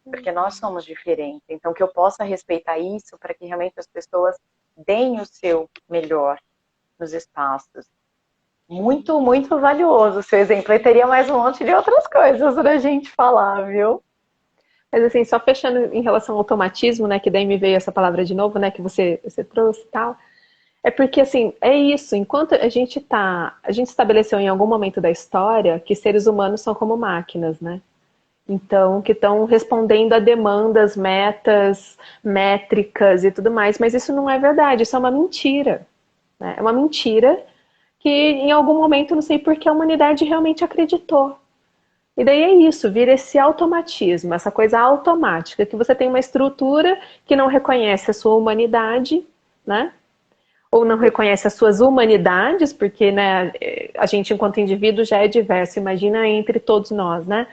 Speaker 2: Porque nós somos diferentes. Então, que eu possa respeitar isso para que realmente as pessoas deem o seu melhor nos espaços. Muito, muito valioso o seu exemplo. E teria mais um monte de outras coisas para a gente falar, viu?
Speaker 1: Mas assim, só fechando em relação ao automatismo, né, que daí me veio essa palavra de novo, né, que você trouxe e tal. É porque, assim, é isso. Enquanto a gente estabeleceu em algum momento da história que seres humanos são como máquinas, né? Então, que estão respondendo a demandas, metas, métricas e tudo mais. Mas isso não é verdade, isso é uma mentira. Né? É uma mentira que em algum momento, não sei por que a humanidade realmente acreditou. E daí é isso, vira esse automatismo, essa coisa automática, que você tem uma estrutura que não reconhece a sua humanidade, né? Ou não reconhece as suas humanidades, porque né, a gente, enquanto indivíduo, já é diverso. Imagina entre todos nós, né?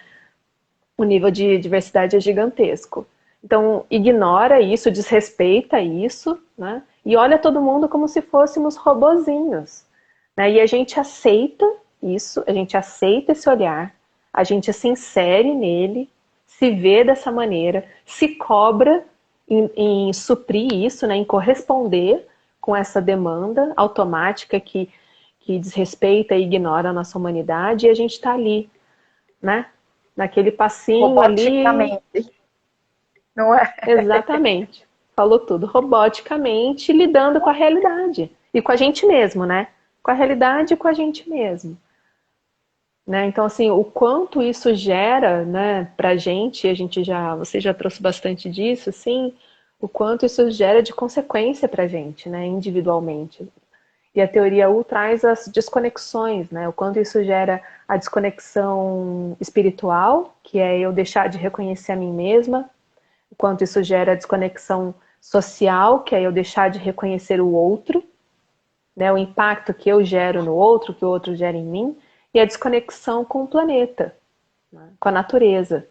Speaker 1: O nível de diversidade é gigantesco. Então, ignora isso, desrespeita isso, né? E olha todo mundo como se fôssemos robozinhos. Né? E a gente aceita isso, a gente aceita esse olhar, a gente se insere nele, se vê dessa maneira, se cobra em suprir isso, né? Em corresponder com essa demanda automática que desrespeita e ignora a nossa humanidade, e a gente está ali, né? Naquele passinho ali.
Speaker 2: Não é?
Speaker 1: Exatamente. Falou tudo. Roboticamente, lidando com a realidade. E com a gente mesmo, né? Com a realidade e com a gente mesmo. Né? Então, assim, o quanto isso gera, né, pra gente, você já trouxe bastante disso, assim, o quanto isso gera de consequência pra gente, né, individualmente. E a teoria U traz as desconexões, né? O quanto isso gera a desconexão espiritual, que é eu deixar de reconhecer a mim mesma, o quanto isso gera a desconexão social, que é eu deixar de reconhecer o outro, né? O impacto que eu gero no outro, que o outro gera em mim, e a desconexão com o planeta, né? Com a natureza.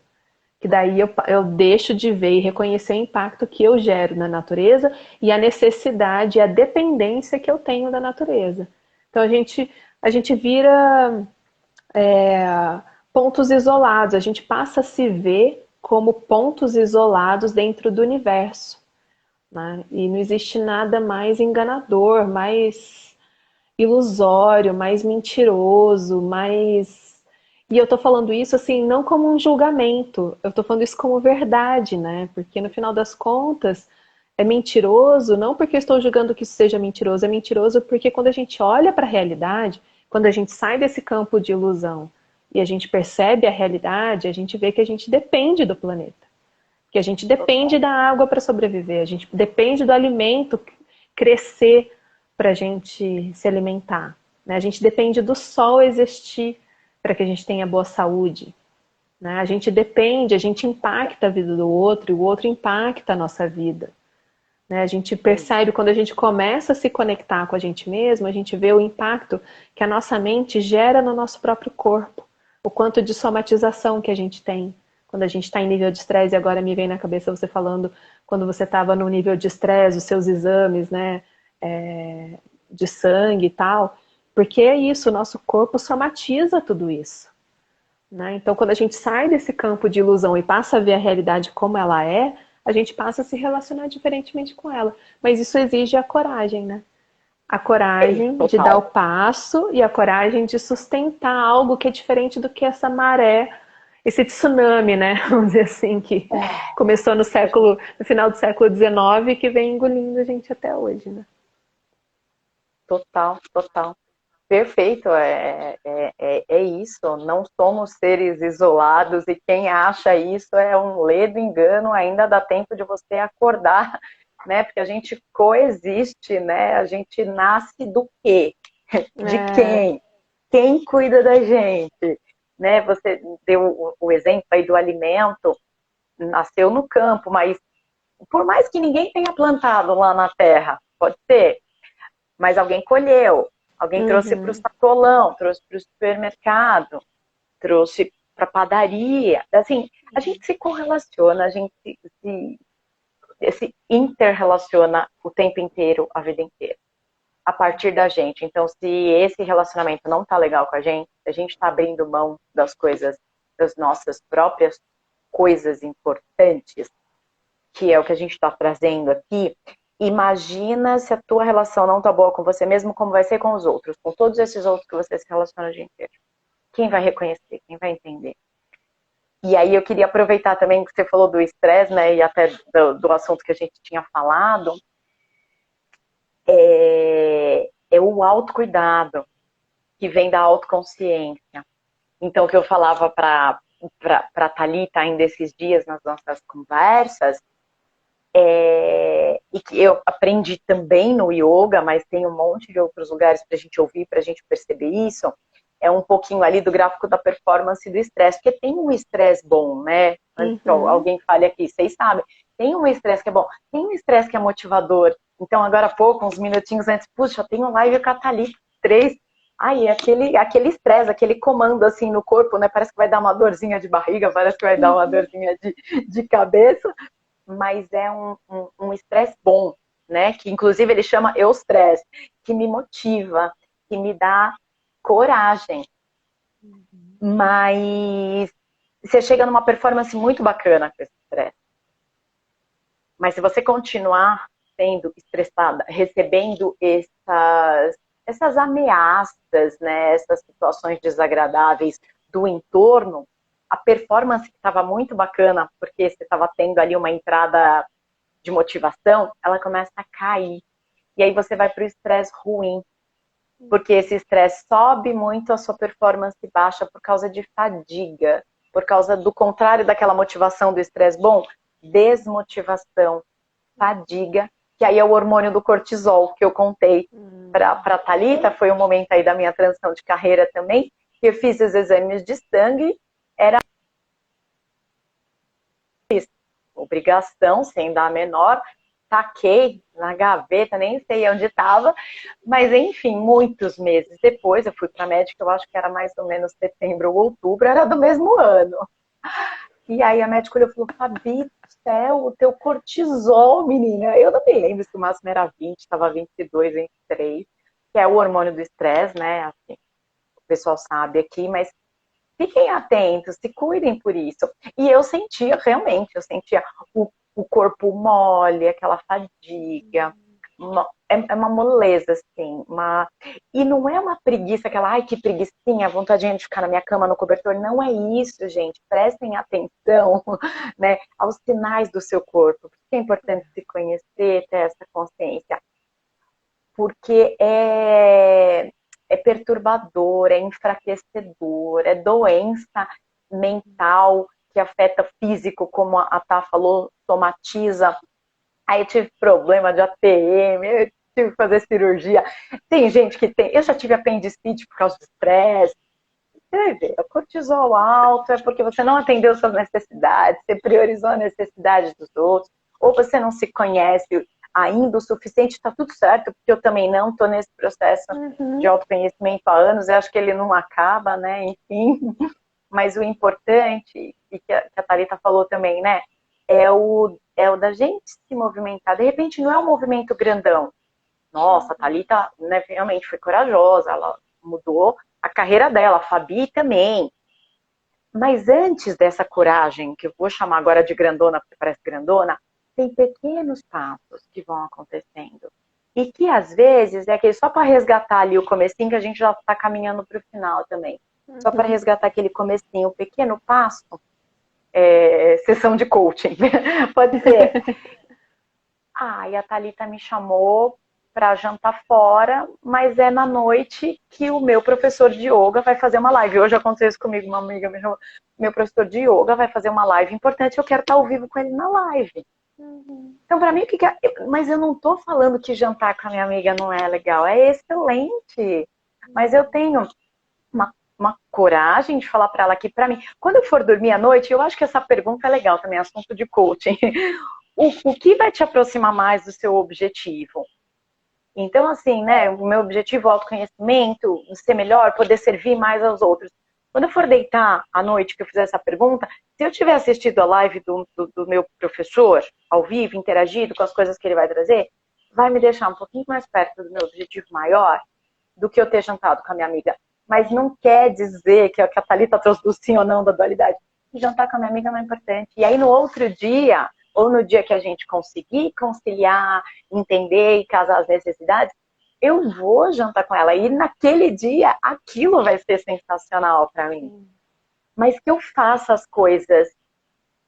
Speaker 1: Que daí eu deixo de ver e reconhecer o impacto que eu gero na natureza e a necessidade, a dependência que eu tenho da natureza. Então a gente vira pontos isolados, a gente passa a se ver como pontos isolados dentro do universo. Né? E não existe nada mais enganador, mais ilusório, mais mentiroso, mais... E eu tô falando isso assim, não como um julgamento, eu tô falando isso como verdade, né? Porque no final das contas, é mentiroso, não porque eu estou julgando que isso seja mentiroso, é mentiroso porque quando a gente olha para a realidade, quando a gente sai desse campo de ilusão e a gente percebe a realidade, a gente vê que a gente depende do planeta. Porque a gente depende da água para sobreviver, a gente depende do alimento crescer para a gente se alimentar, né? A gente depende do sol existir para que a gente tenha boa saúde, né? A gente depende, a gente impacta a vida do outro e o outro impacta a nossa vida, né? A gente percebe quando a gente começa a se conectar com a gente mesmo, a gente vê o impacto que a nossa mente gera no nosso próprio corpo, o quanto de somatização que a gente tem. Quando a gente está em nível de estresse, e agora me vem na cabeça você falando, quando você estava no nível de estresse, os seus exames, né, de sangue e tal, porque é isso, o nosso corpo somatiza tudo isso, né? Então, quando a gente sai desse campo de ilusão e passa a ver a realidade como ela é, a gente passa a se relacionar diferentemente com ela. Mas isso exige a coragem, né? A coragem de dar o
Speaker 2: Total.
Speaker 1: passo e a coragem de sustentar algo que é diferente do que essa maré, esse tsunami, né? Vamos dizer assim, que começou no final do século XIX e que vem engolindo a gente até hoje, né?
Speaker 2: Total, total. Perfeito, é isso. Não somos seres isolados e quem acha isso é um ledo engano. Ainda dá tempo de você acordar, né? Porque a gente coexiste, né? A gente nasce do quê? De
Speaker 1: É,
Speaker 2: quem? Quem cuida da gente? Né? Você deu o exemplo aí do alimento, nasceu no campo, mas por mais que ninguém tenha plantado lá na terra, pode ser, mas alguém colheu, alguém trouxe para o
Speaker 1: uhum,
Speaker 2: sacolão, trouxe para o supermercado, trouxe para a padaria. Assim, a gente se correlaciona, a gente se interrelaciona o tempo inteiro, a vida inteira, a partir da gente. Então, se esse relacionamento não tá legal com a gente está abrindo mão das coisas, das nossas próprias coisas importantes, que é o que a gente está trazendo aqui. Imagina se a tua relação não tá boa com você mesmo, como vai ser com os outros, com todos esses outros que você se relaciona o dia inteiro. Quem vai reconhecer? Quem vai entender? E aí eu queria aproveitar também que você falou do estresse, né, e até do assunto que a gente tinha falado, é o autocuidado, que vem da autoconsciência. Então, o que eu falava para Thalita ainda esses dias nas nossas conversas, e que eu aprendi também no yoga, mas tem um monte de outros lugares para a gente ouvir, para a gente perceber isso, é um pouquinho ali do gráfico da performance do estresse, porque tem um estresse bom, né? Antes que
Speaker 1: uhum.
Speaker 2: alguém fale aqui, vocês sabem, tem um estresse que é bom, tem um estresse que é motivador. Então, agora há pouco, uns minutinhos antes, puxa, tem um live com a Thalita, 3. Aí, aquele estresse, aquele comando assim no corpo, né? Parece que vai dar uma dorzinha de barriga, parece que vai dar uma dorzinha de cabeça, mas é um estresse bom, né? Que inclusive ele chama eustress, que me motiva, que me dá coragem. Mas você chega numa performance muito bacana com esse estresse. Mas se você continuar sendo estressada, recebendo essas ameaças, né, essas situações desagradáveis do entorno, a performance que estava muito bacana, porque você estava tendo ali uma entrada de motivação, ela começa a cair. E aí você vai para o estresse ruim, porque esse estresse sobe muito, a sua performance baixa por causa de fadiga, por causa do contrário daquela motivação do estresse bom, desmotivação, fadiga, que aí é o hormônio do cortisol que eu contei para a Thalita, foi um momento aí da minha transição de carreira também, que eu fiz os exames de sangue, era obrigação, sem dar menor, taquei na gaveta, nem sei onde estava, mas enfim, muitos meses depois, eu fui para a médica, eu acho que era mais ou menos setembro ou outubro, era do mesmo ano. E aí a médica olhou e falou, Fabi do céu, o teu cortisol, menina. Eu não me lembro se o máximo era 20, estava 22, 23, que é o hormônio do estresse, né? Assim, o pessoal sabe aqui, mas fiquem atentos, se cuidem por isso. E eu sentia, realmente, eu sentia o corpo mole, aquela fadiga, é uma moleza, assim, e não é uma preguiça, aquela, ai, que preguiçinha, vontade de ficar na minha cama no cobertor, não é isso, gente, prestem atenção, né, aos sinais do seu corpo, porque é importante se conhecer, ter essa consciência, porque é perturbador, é enfraquecedor, é doença mental que afeta físico, como a Tá falou, somatiza. Aí eu tive problema de ATM, eu tive que fazer cirurgia. Tem gente que tem. Eu já tive apendicite por causa do estresse. Você vê, o cortisol alto é porque você não atendeu suas necessidades, você priorizou a necessidade dos outros, ou você não se conhece ainda o suficiente, tá tudo certo, porque eu também não estou nesse processo de autoconhecimento há anos, eu acho que ele não acaba, né? Enfim. Mas o importante, e que a Thalita falou também, né? É o da gente se movimentar. De repente não é um movimento grandão. Nossa, a Thalita, né, realmente foi corajosa, ela mudou a carreira dela, a Fabi também. Mas antes dessa coragem, que eu vou chamar agora de grandona, porque parece grandona, tem pequenos passos que vão acontecendo. E que às vezes é aquele só para resgatar ali o comecinho, que a gente já está caminhando para o final também. Só para resgatar aquele comecinho, um pequeno passo, sessão de coaching. Pode ser. E a Thalita me chamou para jantar fora, mas é na noite que o meu professor de yoga vai fazer uma live. Hoje aconteceu isso comigo, uma amiga me chamou, meu professor de yoga vai fazer uma live importante, eu quero estar ao vivo com ele na live. Então, para mim, o que é? Mas eu não estou falando que jantar com a minha amiga não é legal, é excelente. Mas eu tenho uma coragem de falar para ela que, para mim, quando eu for dormir à noite, eu acho que essa pergunta é legal também, assunto de coaching. O que vai te aproximar mais do seu objetivo? Então, assim, né, o meu objetivo é o autoconhecimento, ser melhor, poder servir mais aos outros. Quando eu for deitar à noite que eu fizer essa pergunta, se eu tiver assistido a live do meu professor, ao vivo, interagido com as coisas que ele vai trazer, vai me deixar um pouquinho mais perto do meu objetivo maior do que eu ter jantado com a minha amiga. Mas não quer dizer que a Thalita trouxe do sim ou não da dualidade. Jantar com a minha amiga não é importante. E aí no outro dia, ou no dia que a gente conseguir conciliar, entender e casar as necessidades, eu vou jantar com ela. E naquele dia, aquilo vai ser sensacional para mim. Mas que eu faça as coisas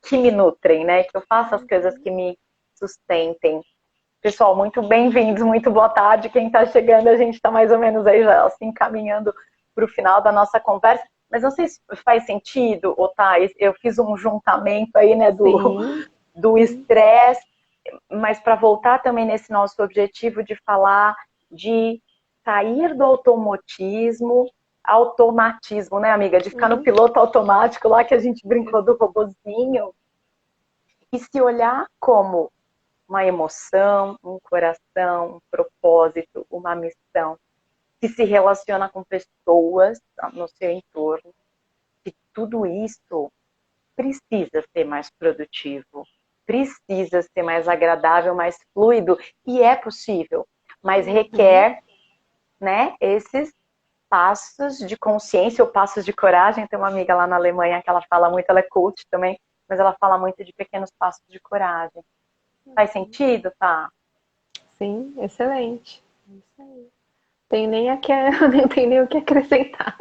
Speaker 2: que me nutrem, né? Que eu faça as coisas que me sustentem. Pessoal, muito bem-vindos, muito boa tarde. Quem está chegando, a gente está mais ou menos aí já assim caminhando para o final da nossa conversa. Mas não sei se faz sentido, Otávio, eu fiz um juntamento aí, né, do estresse, mas para voltar também nesse nosso objetivo de falar de sair do automatismo, né, amiga? De ficar no piloto automático lá que a gente brincou do robozinho e se olhar como uma emoção, um coração, um propósito, uma missão que se relaciona com pessoas no seu entorno, que tudo isso precisa ser mais produtivo, precisa ser mais agradável, mais fluido, e é possível, mas requer, né, esses passos de consciência ou passos de coragem. Tem uma amiga lá na Alemanha que ela fala muito, ela é coach também, mas ela fala muito de pequenos passos de coragem. Faz sentido, tá?
Speaker 1: Sim, excelente. Isso aí. Não tem nem o que acrescentar.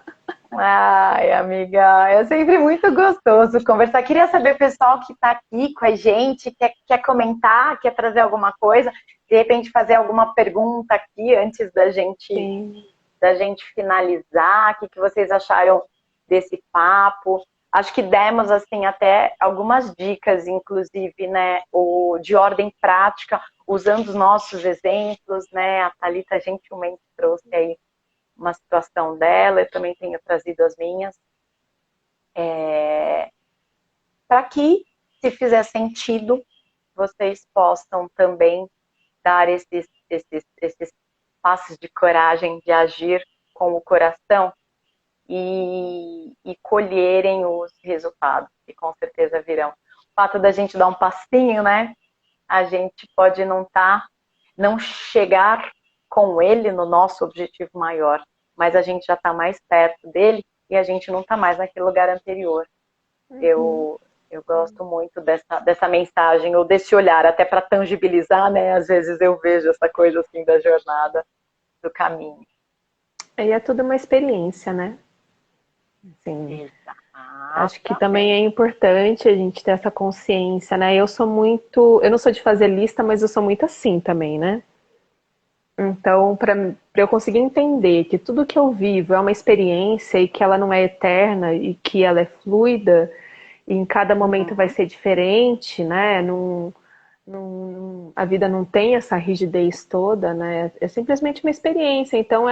Speaker 2: Ai, amiga, é sempre muito gostoso conversar. Queria saber, pessoal que está aqui com a gente, quer comentar, quer trazer alguma coisa, de repente fazer alguma pergunta aqui antes da gente finalizar. O que vocês acharam desse papo? Acho que demos, assim, até algumas dicas, inclusive, né, de ordem prática, usando os nossos exemplos, né? A Thalita gentilmente trouxe aí uma situação dela, eu também tenho trazido as minhas, para que, se fizer sentido, vocês possam também dar esses passos de coragem de agir com o coração e colherem os resultados, que com certeza virão. O fato da gente dar um passinho, né? A gente pode não chegar com ele no nosso objetivo maior, mas a gente já está mais perto dele e a gente não está mais naquele lugar anterior. Eu gosto muito dessa mensagem, ou desse olhar, até para tangibilizar, né? Às vezes eu vejo essa coisa assim da jornada, do caminho.
Speaker 1: E é tudo uma experiência, né? Assim, acho que também é importante a gente ter essa consciência, né? Eu não sou de fazer lista, mas eu sou muito assim também, né? Então, para eu conseguir entender que tudo que eu vivo é uma experiência e que ela não é eterna e que ela é fluida, e em cada momento vai
Speaker 2: Uhum.
Speaker 1: ser diferente, né? A vida não tem essa rigidez toda, né? É simplesmente uma experiência. Então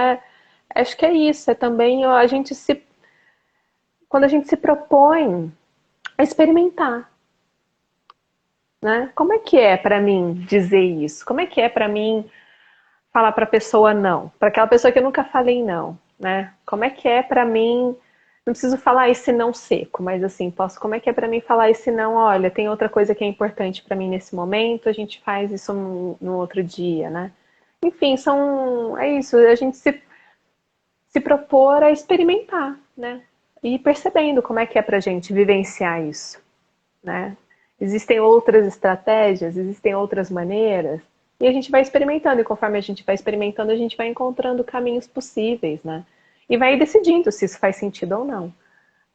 Speaker 1: acho que é isso. É também quando a gente se propõe a experimentar, né? Como é que é para mim dizer isso? Como é que é para mim falar para a pessoa não? Para aquela pessoa que eu nunca falei não, né? Como é que é para mim? Não preciso falar esse não seco, mas assim, como é que é para mim falar esse não? Olha, tem outra coisa que é importante para mim nesse momento, a gente faz isso no outro dia, né? Enfim, é isso, a gente se propor a experimentar, né? E ir percebendo como é que é pra gente vivenciar isso, né? Existem outras estratégias, existem outras maneiras, e a gente vai experimentando, e conforme a gente vai experimentando, a gente vai encontrando caminhos possíveis, né? E vai decidindo se isso faz sentido ou não.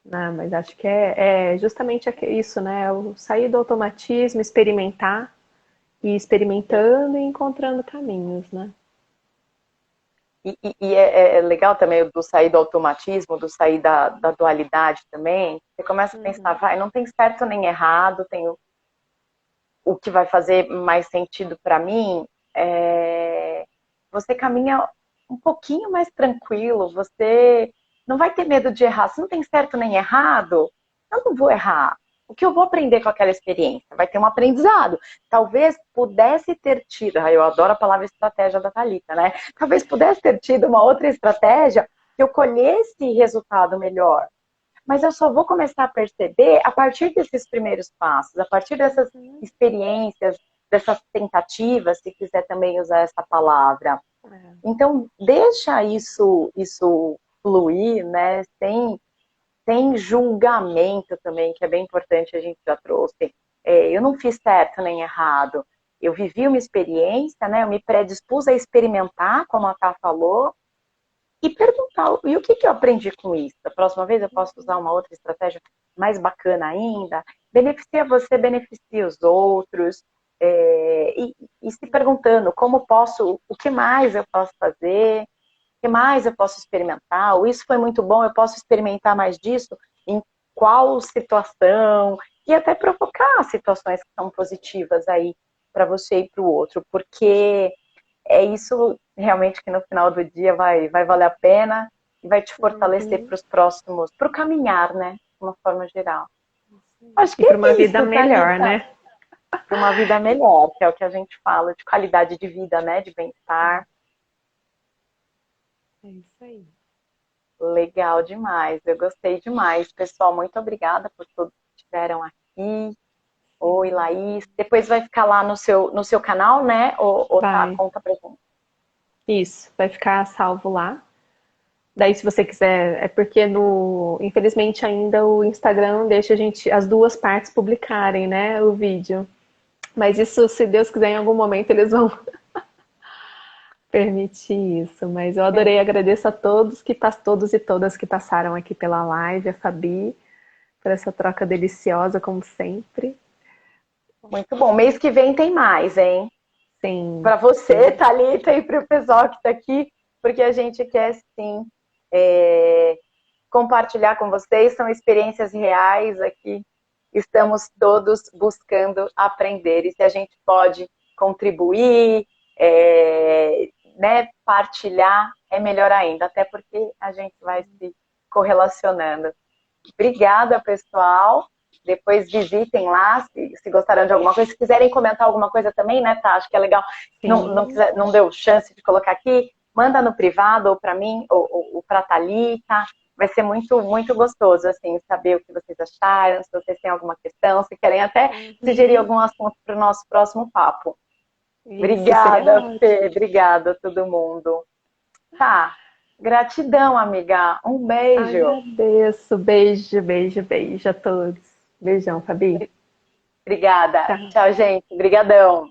Speaker 1: Né? Mas acho que é justamente isso, né? O sair do automatismo, experimentar, e experimentando e encontrando caminhos, né?
Speaker 2: E é legal também do sair do automatismo, do sair da dualidade também. Você começa a pensar,
Speaker 1: Uhum.
Speaker 2: vai, não tem certo nem errado, tem o que vai fazer mais sentido para mim. Você caminha um pouquinho mais tranquilo, você não vai ter medo de errar. Se não tem certo nem errado, eu não vou errar. O que eu vou aprender com aquela experiência? Vai ter um aprendizado. Talvez pudesse ter tido, eu adoro a palavra estratégia da Thalita, né? Talvez pudesse ter tido uma outra estratégia que eu colhesse resultado melhor. Mas eu só vou começar a perceber a partir desses primeiros passos, a partir dessas
Speaker 1: Uhum.
Speaker 2: experiências, dessas tentativas, se quiser também usar essa palavra.
Speaker 1: É.
Speaker 2: Então, deixa isso fluir, né? Sem julgamento também, que é bem importante, a gente já trouxe. Eu não fiz certo nem errado. Eu vivi uma experiência, né? Eu me predispus a experimentar, como a Tá falou, e perguntar, e o que eu aprendi com isso? Da próxima vez eu posso usar uma outra estratégia mais bacana ainda? Beneficia você, beneficia os outros. E se perguntando o que mais eu posso fazer? O que mais eu posso experimentar? Ou isso foi muito bom, eu posso experimentar mais disso? Em qual situação? E até provocar situações que são positivas aí para você e para o outro, porque é isso realmente que no final do dia vai valer a pena e vai te fortalecer
Speaker 1: Uhum.
Speaker 2: para os próximos, para o caminhar, né? De uma forma geral. Acho
Speaker 1: E
Speaker 2: que
Speaker 1: para uma
Speaker 2: é
Speaker 1: vida
Speaker 2: isso,
Speaker 1: melhor,
Speaker 2: Thalita.
Speaker 1: né?
Speaker 2: Para uma vida melhor, que é o que a gente fala, de qualidade de vida, né? De bem-estar.
Speaker 1: É isso aí.
Speaker 2: Legal demais, eu gostei demais. Pessoal, muito obrigada por todos que estiveram aqui. Oi,
Speaker 1: Sim,
Speaker 2: Laís. Depois vai ficar lá no seu canal, né? Ou tá,
Speaker 1: vai.
Speaker 2: conta pra gente.
Speaker 1: Isso, vai ficar salvo lá. Daí, se você quiser, é porque infelizmente ainda o Instagram não deixa as duas partes publicarem, né, o vídeo. Mas isso, se Deus quiser, em algum momento eles vão permitir isso. Mas eu adorei, agradeço a todos e todas que passaram aqui pela live, a Fabi, por essa troca deliciosa, como sempre.
Speaker 2: Muito bom. Mês que vem tem mais, hein?
Speaker 1: Sim,
Speaker 2: Para você,
Speaker 1: sim.
Speaker 2: Thalita, e para o pessoal que está aqui, porque a gente quer sim é, compartilhar com vocês, são experiências reais aqui. Estamos todos buscando aprender e se a gente pode contribuir, né, partilhar, é melhor ainda, até porque a gente vai se correlacionando. Obrigada, pessoal. Depois visitem lá, se gostaram de alguma coisa. Se quiserem comentar alguma coisa também, né, tá? Acho que é legal.
Speaker 1: Sim.
Speaker 2: Não deu chance de colocar aqui, manda no privado, ou para mim, ou para a Thalita. Vai ser muito, muito gostoso, assim, saber o que vocês acharam, se vocês têm alguma questão, se querem até sugerir
Speaker 1: Uhum.
Speaker 2: algum assunto para o nosso próximo papo.
Speaker 1: Isso seria
Speaker 2: Obrigada,
Speaker 1: ótimo.
Speaker 2: Fê. Obrigada a todo mundo. Tá. Gratidão, amiga. Um beijo.
Speaker 1: Agradeço. Beijo, beijo, beijo a todos. Beijão, Fabi.
Speaker 2: Obrigada.
Speaker 1: Tchau.
Speaker 2: Tchau, gente. Obrigadão.